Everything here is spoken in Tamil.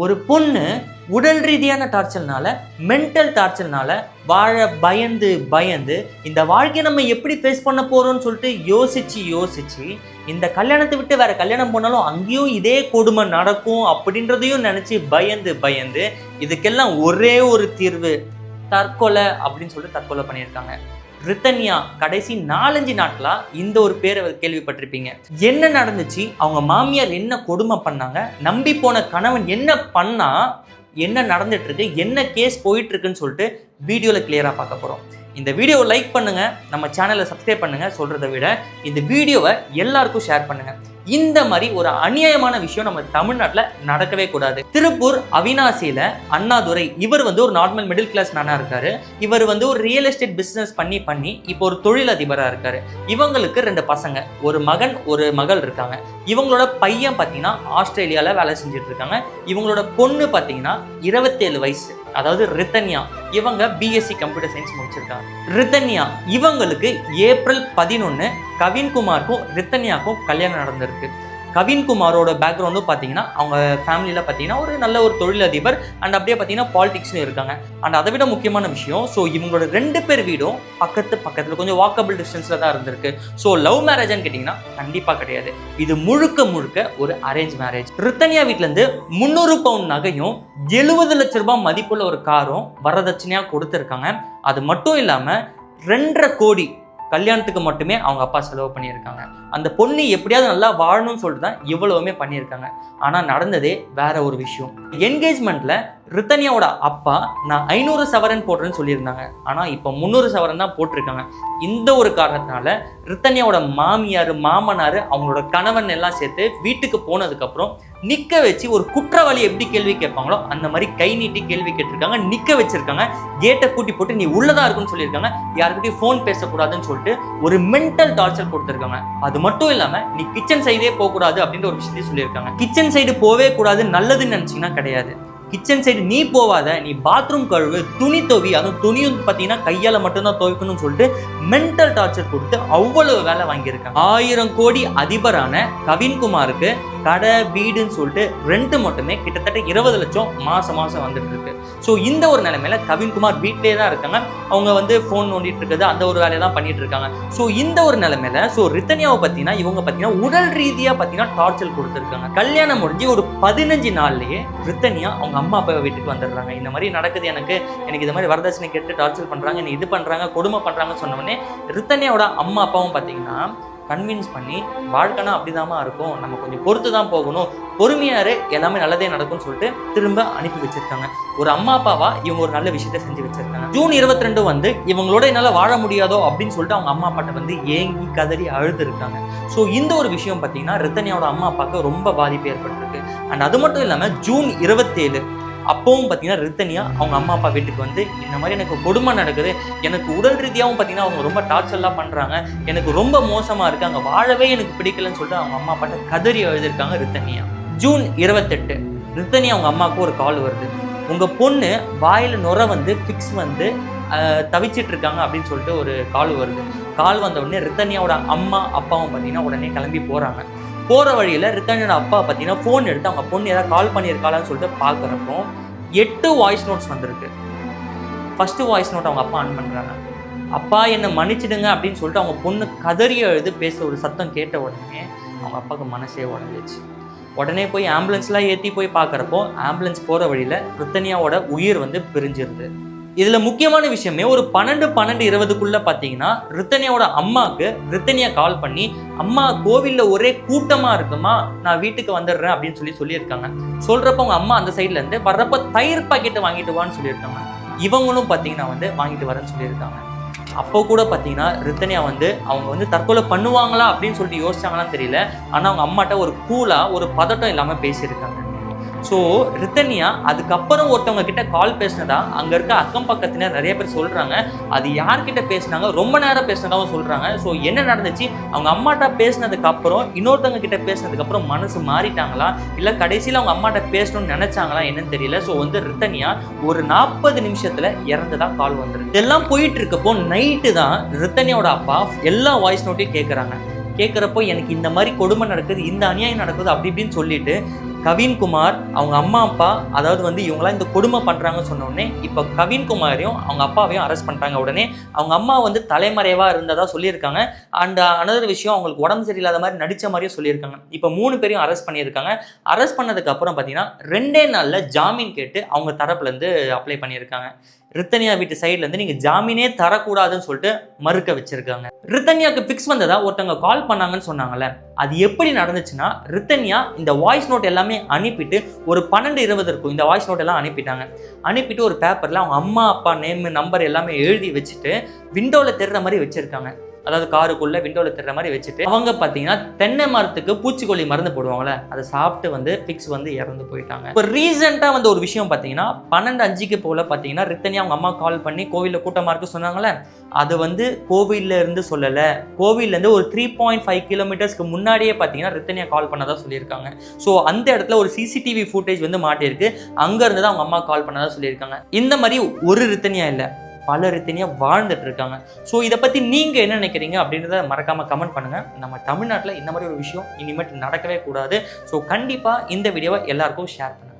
ஒரு பொண்ணு உடல் ரீதியான டார்ச்சர்னால மென்டல் டார்ச்சர்னால வாழ பயந்து பயந்து இந்த வாழ்க்கையை நம்ம எப்படி ஃபேஸ் பண்ண போறோம்னு சொல்லிட்டு யோசிச்சு இந்த கல்யாணத்தை விட்டு வேற கல்யாணம் போனாலும் அங்கேயும் இதே கொடுமை நடக்கும் அப்படின்றதையும் நினைச்சு பயந்து பயந்து இதுக்கெல்லாம் ஒரே ஒரு தீர்வு தற்கொலை அப்படின்னு சொல்லிட்டு தற்கொலை பண்ணியிருக்காங்க. ரித்தன்யா கடைசி 4-5 நாட்களா இந்த ஒரு பேரை கேள்விப்பட்டிருப்பீங்க. என்ன நடந்துச்சு, அவங்க மாமியார் என்ன கொடுமை பண்ணாங்க, நம்பி போன கணவன் என்ன பண்ணா, என்ன நடந்துட்டு இருக்கு, என்ன கேஸ் போயிட்டு இருக்குன்னு சொல்லிட்டு வீடியோல கிளியரா பார்க்க போறோம். இந்த வீடியோவை லைக் பண்ணுங்க, நம்ம சேனலை சப்ஸ்கிரைப் பண்ணுங்க. சொல்றதை விட இந்த வீடியோவை எல்லாருக்கும் ஷேர் பண்ணுங்க. இந்த மாதிரி ஒரு அநியாயமான விஷயம் நம்ம தமிழ்நாட்டில் நடக்கவே கூடாது. திருப்பூர் அவினாசியில அண்ணாதுரை இவர் ஒரு நார்மல் மிடில் கிளாஸ் மேனா இருக்காரு. இவர் ஒரு ரியல் எஸ்டேட் பிசினஸ் பண்ணி இப்போ ஒரு தொழிலதிபரா இருக்காரு. இவங்களுக்கு 2 பசங்க, ஒரு மகன் ஒரு மகள் இருக்காங்க. இவங்களோட பையன் பார்த்தீங்கன்னா ஆஸ்திரேலியால வேலை செஞ்சுட்டு இருக்காங்க. இவங்களோட பொண்ணு பார்த்தீங்கன்னா 27 வயசு, அதாவது ரித்தன்யா. இவங்க பிஎஸ்சி கம்ப்யூட்டர் சயின்ஸ் முடிச்சிருக்காங்க. ரித்தன்யா இவங்களுக்கு ஏப்ரல் 11 கவின்குமாருக்கும் ரித்தன்யாவுக்கும் கல்யாணம் நடந்திருக்கு. கவின்குமாரோட பேக்ரவுண்டும் பார்த்தீங்கன்னா அவங்க ஃபேமிலியில் பார்த்தீங்கன்னா ஒரு நல்ல ஒரு தொழிலதிபர் அண்ட் அப்படியே பார்த்தீங்கன்னா பாலிடிக்ஸ்னு இருக்காங்க. அண்ட் அதை விட முக்கியமான விஷயம், ஸோ இவங்களோட 2 பேர் வீடும் பக்கத்தில் கொஞ்சம் வாக்கபிள் டிஸ்டன்ஸில் தான் இருந்திருக்கு. ஸோ லவ் மேரேஜான்னு கேட்டிங்கன்னா கண்டிப்பாக கிடையாது. இது முழுக்க ஒரு அரேஞ்ச் மேரேஜ். ரித்தன்யா வீட்டிலேருந்து 300 பவுண்ட் நகையும் 70 லட்ச ரூபாய் மதிப்புள்ள ஒரு காரும் வரதட்சணையாக கொடுத்துருக்காங்க. அது மட்டும் இல்லாமல் 2.5 கோடி கல்யாணத்துக்கு மட்டுமே அவங்க அப்பா செலவு பண்ணியிருக்காங்க. அந்த பொண்ணு எப்படியாவது நல்லா வாழணும்னு சொல்லிட்டு தான் இவ்வளவுமே பண்ணியிருக்காங்க. ஆனால் நடந்ததே வேற ஒரு விஷயம். என்கேஜ்மெண்ட்ல ரித்தன்யாவோட அப்பா நான் 500 சவரன் போடுறேன்னு சொல்லியிருந்தாங்க. ஆனால் இப்போ 300 சவரன் தான் போட்டிருக்காங்க. இந்த ஒரு காரணத்தினால ரித்தன்யாவோட மாமியார் மாமனார் அவங்களோட கணவன் எல்லாம் சேர்த்து வீட்டுக்கு போனதுக்கப்புறம் நிற்க வச்சு ஒரு குற்றவாளி எப்படி கேள்வி கேட்பாங்களோ அந்த மாதிரி கை நீட்டி கேள்வி கேட்டிருக்காங்க. நிற்க வச்சிருக்காங்க, கேட்டை கூட்டி போட்டு நீ உள்ளதா இருக்குன்னு சொல்லியிருக்காங்க. யாருக்கிட்டையும் ஃபோன் பேசக்கூடாதுன்னு சொல்லிட்டு ஒரு மென்டல் டார்ச்சர் கொடுத்துருக்காங்க. அது மட்டும் இல்லாம நீ கிச்சன் சைடே போகக்கூடாது அப்படின்ற ஒரு விஷயத்தையும் சொல்லியிருக்காங்க. கிச்சன் சைடு போவே கூடாது நல்லதுன்னு நினைச்சீங்கன்னா கிடையாது. கிச்சன் சைடு நீ போவாத, நீ பாத்ரூம் கழுவு, துணி துவி, அதுவும் துணியும் பார்த்தீங்கன்னா கையால் மட்டும்தான் துவைக்கணும்னு சொல்லிட்டு மென்டல் டார்ச்சர் கொடுத்து அவ்வளவு வேலை வாங்கியிருக்காங்க. 1000 கோடி அதிபரான கவின்குமாருக்கு கடை வீடுன்னு சொல்லிட்டு ரெண்ட் மட்டுமே கிட்டத்தட்ட 20 லட்சம் மாசம் வந்துட்டு இருக்கு. ஸோ இந்த ஒரு நிலைமையில கவின்குமார் வீட்டிலே தான் இருக்காங்க. அவங்க ஃபோன் நோண்டிட்டு இருக்குது, அந்த ஒரு வேலையை தான் பண்ணிட்டு இருக்காங்க. ஸோ இந்த ஒரு நிலைமையில ரித்தன்யாவை பார்த்தீங்கன்னா இவங்க பார்த்தீங்கன்னா உடல் ரீதியாக பார்த்தீங்கன்னா டார்ச்சர் கொடுத்துருக்காங்க. கல்யாணம் முடிஞ்சு ஒரு 15 நாள்லயே ரித்தன்யா அவங்க அம்மா அப்பா வீட்டுக்கு வந்துடுறாங்க. இந்த மாதிரி நடக்குது, எனக்கு இந்த மாதிரி வரதட்சணை கேட்டு டார்ச்சர் பண்றாங்க, நீ இது பண்றாங்க, கொடுமை பண்றாங்கன்னு சொன்ன உடனே ரித்தன்யாவோட அம்மா அப்பாவும் பார்த்தீங்கன்னா கன்வின்ஸ் பண்ணி வாழ்க்கைனா அப்படிதாமா இருக்கும், நம்ம கொஞ்சம் பொறுத்து தான் போகணும், பொறுமையாரு, எல்லாமே நல்லதே நடக்கும்னு சொல்லிட்டு திரும்ப அனுப்பி வச்சிருக்காங்க. ஒரு அம்மா அப்பாவா இவங்க ஒரு நல்ல விஷயத்த செஞ்சு வச்சிருக்காங்க. ஜூன் 22 இவங்களோட என்னால வாழ முடியாதோ அப்படின்னு சொல்லிட்டு அவங்க அம்மா அப்பாட்ட ஏங்கி கதறி அழுது இருக்காங்க. ஸோ இந்த ஒரு விஷயம் பார்த்தீங்கன்னா ரித்தன்யாவோட அம்மா அப்பாவுக்கு ரொம்ப பாதிப்பு ஏற்பட்டிருக்கு. அண்ட் அது மட்டும் இல்லாமல் ஜூன் 27 அப்பவும் பார்த்தீங்கன்னா ரித்தன்யா அவங்க அம்மா அப்பா வீட்டுக்கு இந்த மாதிரி எனக்கு கொடுமை நடக்குது, எனக்கு உடல் ரீதியாகவும் பார்த்தீங்கன்னா அவங்க ரொம்ப டார்ச்சர்லாம் பண்ணுறாங்க, எனக்கு ரொம்ப மோசமாக இருக்குது, அங்கே வாழவே எனக்கு பிடிக்கலன்னு சொல்லிட்டு அவங்க அம்மா அப்பாட்ட கதறி எழுதியிருக்காங்க ரித்தன்யா. ஜூன் 28 ரித்தன்யா அவங்க அம்மாவுக்கு ஒரு கால் வருது. உங்கள் பொண்ணு வாயில் நுர ஃபிக்ஸ் தவிச்சிட்டு இருக்காங்க அப்படின்னு சொல்லிட்டு ஒரு கால் வருது. கால் வந்த உடனே ரித்தன்யாவோட அம்மா அப்பாவும் பார்த்தீங்கன்னா உடனே கிளம்பி போகிறாங்க. போகிற வழியில் ரித்தன்யாவோட அப்பா பார்த்தீங்கன்னா ஃபோன் எடுத்து அவங்க பொண்ணு ஏதாவது கால் பண்ணியிருக்காளான்னு சொல்லிட்டு பார்க்குறப்போ 8 வாய்ஸ் நோட்ஸ் வந்திருக்கு. ஃபஸ்ட்டு வாய்ஸ் நோட் அவங்க அப்பா ஆன் பண்ணுறாங்க. அப்பா என்னை மன்னிச்சிடுங்க அப்படின்னு சொல்லிட்டு அவங்க பொண்ணு கதறி எழுது பேச ஒரு சத்தம் கேட்ட உடனே அவங்க அப்பாவுக்கு மனசே உடஞ்சிச்சு. உடனே போய் ஆம்புலன்ஸ்லாம் ஏற்றி போய் பார்க்குறப்போ ஆம்புலன்ஸ் போகிற வழியில் ரித்தன்யாவோட உயிர் பிரிஞ்சிருது. இதில் முக்கியமான விஷயமே ஒரு 12-20 பார்த்தீங்கன்னா ரித்தன்யாவோட அம்மாவுக்கு ரித்தன்யா கால் பண்ணி அம்மா கோவிலில் ஒரே கூட்டமாக இருக்குமா, நான் வீட்டுக்கு வந்துடுறேன் அப்படின்னு சொல்லியிருக்காங்க. சொல்கிறப்ப அவங்க அம்மா அந்த சைட்லேருந்து வர்றப்போ தயிர் பாக்கெட்டை வாங்கிட்டு வான்னு சொல்லியிருக்காங்க. இவங்களும் பார்த்தீங்கன்னா வாங்கிட்டு வரேன்னு சொல்லியிருக்காங்க. அப்போ கூட பார்த்தீங்கன்னா ரித்தன்யா அவங்க தற்கொலை பண்ணுவாங்களா அப்படின்னு சொல்லிட்டு யோசிச்சாங்களான்னு தெரியல. ஆனால் அவங்க அம்மாட்ட ஒரு கூலாக ஒரு பதட்டம் இல்லாமல் பேசியிருக்காங்க. ஸோ ரித்தன்யா அதுக்கப்புறம் ஒருத்தவங்க கிட்ட கால் பேசினதா அங்கே இருக்க அக்கம் பக்கத்தினர் நிறைய பேர் சொல்கிறாங்க. அது யார்கிட்ட பேசினாங்க, ரொம்ப நேரம் பேசினதாகவும் சொல்கிறாங்க. ஸோ என்ன நடந்துச்சு, அவங்க அம்மாட்ட பேசினதுக்கு அப்புறம் இன்னொருத்தவங்க கிட்ட பேசினதுக்கப்புறம் மனசு மாறிட்டாங்களா, இல்லை கடைசியில் அவங்க அம்மாட்ட பேசணும்னு நினைச்சாங்களா என்னன்னு தெரியல. ஸோ ரித்தன்யா ஒரு 40 நிமிஷத்தில் இறந்ததா கால் வந்துருக்கு. இதெல்லாம் போயிட்டு இருக்கப்போ நைட்டு தான் ரித்தன்யாவோட அப்பா எல்லா வாய்ஸ் நோட்டையும் கேட்குறப்போ எனக்கு இந்த மாதிரி கொடுமை நடக்குது, இந்த அநியாயம் நடக்குது அப்படி இப்படின்னு சொல்லிட்டு கவின்குமார் அவங்க அம்மா அப்பா அதாவது வந்து இவங்களாம் இந்த கொடுமை பண்ணுறாங்கன்னு சொன்ன உடனே இப்போ கவின்குமாரையும் அவங்க அப்பாவையும் அரெஸ்ட் பண்ணிட்டாங்க. உடனே அவங்க அம்மா வந்து தலைமறைவாக இருந்ததாக சொல்லியிருக்காங்க. அண்ட் அனதர் விஷயம் அவங்களுக்கு உடம்பு சரியில்லாத மாதிரி நடித்த மாதிரியும் சொல்லியிருக்காங்க. இப்போ 3 பேரையும் அரெஸ்ட் பண்ணியிருக்காங்க. அரெஸ்ட் பண்ணதுக்கு அப்புறம் பார்த்தீங்கன்னா 2 நாளில் ஜாமீன் கேட்டு அவங்க தரப்புலேருந்து அப்ளை பண்ணியிருக்காங்க. ரித்தன்யா வீட்டு சைட்லேருந்து நீங்கள் ஜாமீனே தரக்கூடாதுன்னு சொல்லிட்டு மறுக்க வச்சிருக்காங்க. ரித்தன்யாவுக்கு ஃபிக்ஸ் வந்ததா ஒருத்தவங்க கால் பண்ணாங்கன்னு சொன்னாங்கல்ல, அது எப்படி நடந்துச்சுன்னா ரித்தன்யா இந்த வாய்ஸ் நோட் எல்லாமே அனுப்பிட்டு ஒரு 12:20 இருக்கும் இந்த வாய்ஸ் நோட் எல்லாம் அனுப்பிட்டாங்க. அனுப்பிட்டு ஒரு பேப்பரில் அவங்க அம்மா அப்பா நேம் நம்பர் எல்லாமே எழுதி வச்சுட்டு விண்டோவில் தெரிற மாதிரி வச்சுருக்காங்க. அதாவது காருக்குள்ள விண்டோவில் தெரிற மாதிரி வச்சுட்டு அவங்க பார்த்தீங்கன்னா தென்னை மரத்துக்கு பூச்சிக்கொல்லி மருந்து போடுவாங்களே அதை சாப்பிட்டு வந்து ஃபிக்ஸ் வந்து இறந்து போயிட்டாங்க. இப்போ ரீசெண்டாக வந்து ஒரு விஷயம் பார்த்தீங்கன்னா 12:05 போல பார்த்தீங்கன்னா ரித்தன்யா அவங்க அம்மா கால் பண்ணி கோவிலில் கூட்டமாக இருக்கு சொன்னாங்களே, அது வந்து கோவிலில் இருந்து சொல்லலை, கோவிலேருந்து ஒரு 3.5 கிலோமீட்டர்ஸ்க்கு முன்னாடியே பார்த்தீங்கன்னா ரித்தன்யா கால் பண்ணதாக சொல்லியிருக்காங்க. ஸோ அந்த இடத்துல ஒரு சிசிடிவி ஃபுட்டேஜ் வந்து மாட்டியிருக்கு. அங்கேருந்து தான் அவங்க அம்மா கால் பண்ணதாக சொல்லியிருக்காங்க. இந்த மாதிரி ஒரு ரித்தன்யா இல்லை, பல ரித்தன்யா வாழ்ந்துட்டு இருக்காங்க. ஸோ இதை பற்றி நீங்கள் என்ன நினைக்கிறீங்க அப்படின்றத மறக்காமல் கமெண்ட் பண்ணுங்கள். நம்ம தமிழ்நாட்டில் இந்த மாதிரி ஒரு விஷயம் இனிமேட்டு நடக்கவே கூடாது. ஸோ கண்டிப்பாக இந்த வீடியோவை எல்லாருக்கும் ஷேர் பண்ணுங்கள்.